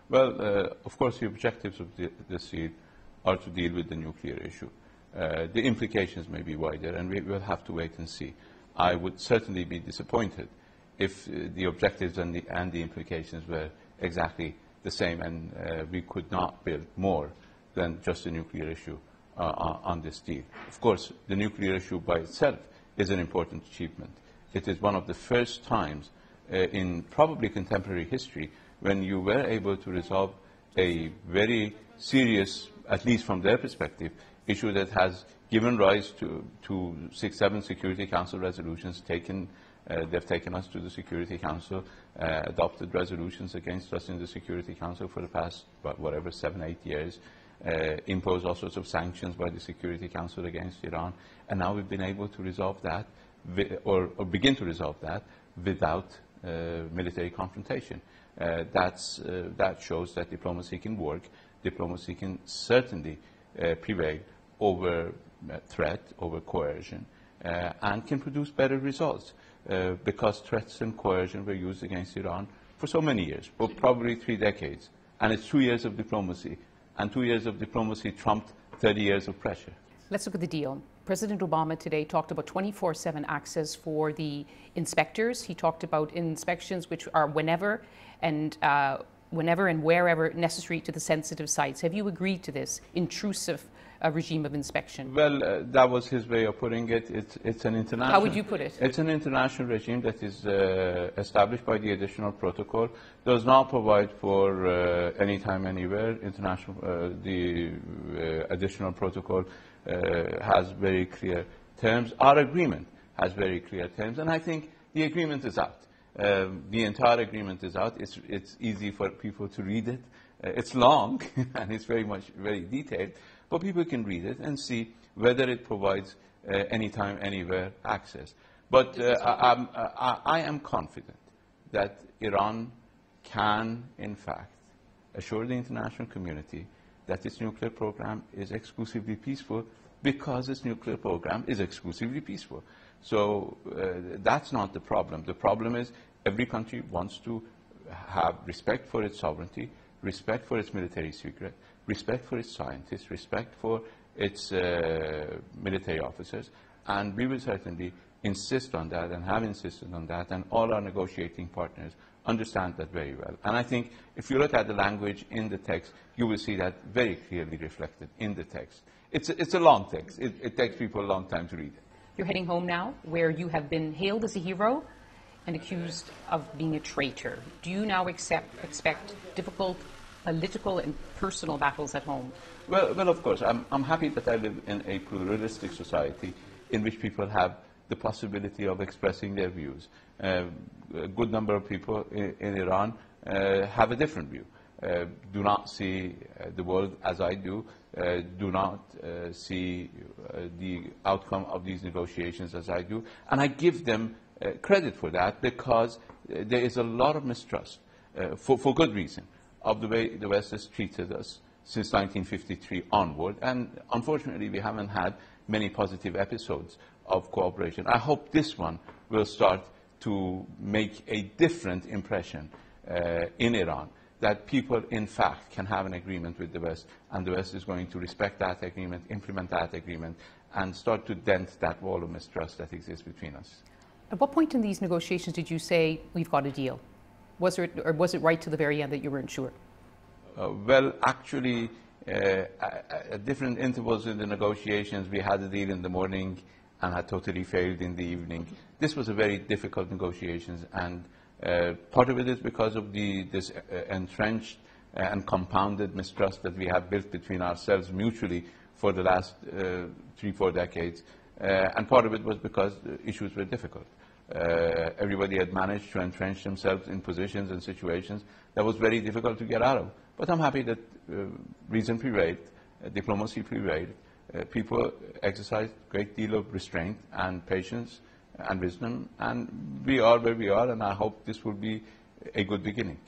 Well, of course, the objectives of this deal are to deal with the nuclear issue. The implications may be wider, and we will have to wait and see. I would certainly be disappointed if the objectives and the implications were exactly the same, and we could not build more than just the nuclear issue on this deal. Of course, the nuclear issue by itself is an important achievement. It is one of the first times in probably contemporary history when you were able to resolve a very serious, at least from their perspective, issue that has given rise to 6, 7 Security Council resolutions. They've taken us to the Security Council, adopted resolutions against us in the Security Council for the past, whatever, 7, 8 years, imposed all sorts of sanctions by the Security Council against Iran, and now we've been able to resolve that, or begin to resolve that, without military confrontation. That shows that diplomacy can work. Diplomacy can certainly prevail over threat, over coercion, and can produce better results because threats and coercion were used against Iran for so many years, for probably 3 decades. And it's 2 years of diplomacy, and 2 years of diplomacy trumped 30 years of pressure. Let's look at the deal. President Obama today talked about 24/7 access for the inspectors. He talked about inspections which are whenever and wherever necessary to the sensitive sites. Have you agreed to this intrusive regime of inspection? Well, that was his way of putting it. It's an international... How would you put it? It's an international regime that is established by the additional protocol. Does not provide for anytime, anywhere. The additional protocol has very clear terms. Our agreement has very clear terms, and I think the agreement is out. The entire agreement is out. It's easy for people to read it. It's long and it's very detailed, but people can read it and see whether it provides anytime, anywhere access. But I am confident that Iran can, in fact, assure the international community that its nuclear program is exclusively peaceful because its nuclear program is exclusively peaceful. So that's not the problem. The problem is every country wants to have respect for its sovereignty, respect for its military secret, respect for its scientists, respect for its military officers, and we will certainly insist on that and have insisted on that, and all our negotiating partners understand that very well. And I think if you look at the language in the text, you will see that very clearly reflected in the text. It's a long text. It takes people a long time to read it. You're heading home now, where you have been hailed as a hero and accused of being a traitor. Do you now expect difficult political and personal battles at home? Well, of course. I'm happy that I live in a pluralistic society in which people have the possibility of expressing their views. A good number of people in Iran have a different view, do not see the world as I do, do not see the outcome of these negotiations as I do, and I give them credit for that, because there is a lot of mistrust, for good reason, of the way the West has treated us since 1953 onward, and unfortunately we haven't had many positive episodes of cooperation. I hope this one will start to make a different impression in Iran, that people in fact can have an agreement with the West, and the West is going to respect that agreement, implement that agreement, and start to dent that wall of mistrust that exists between us. At what point in these negotiations did you say, we've got a deal? Was it right to the very end that you weren't sure? Well, actually, at different intervals in the negotiations, we had a deal in the morning and had totally failed in the evening. This was a very difficult negotiations, and part of it is because of this entrenched and compounded mistrust that we have built between ourselves mutually for the last 3-4 decades. And part of it was because the issues were difficult. Everybody had managed to entrench themselves in positions and situations that was very difficult to get out of. But I'm happy that reason prevailed, diplomacy prevailed. People exercised a great deal of restraint and patience and wisdom, and we are where we are, and I hope this will be a good beginning.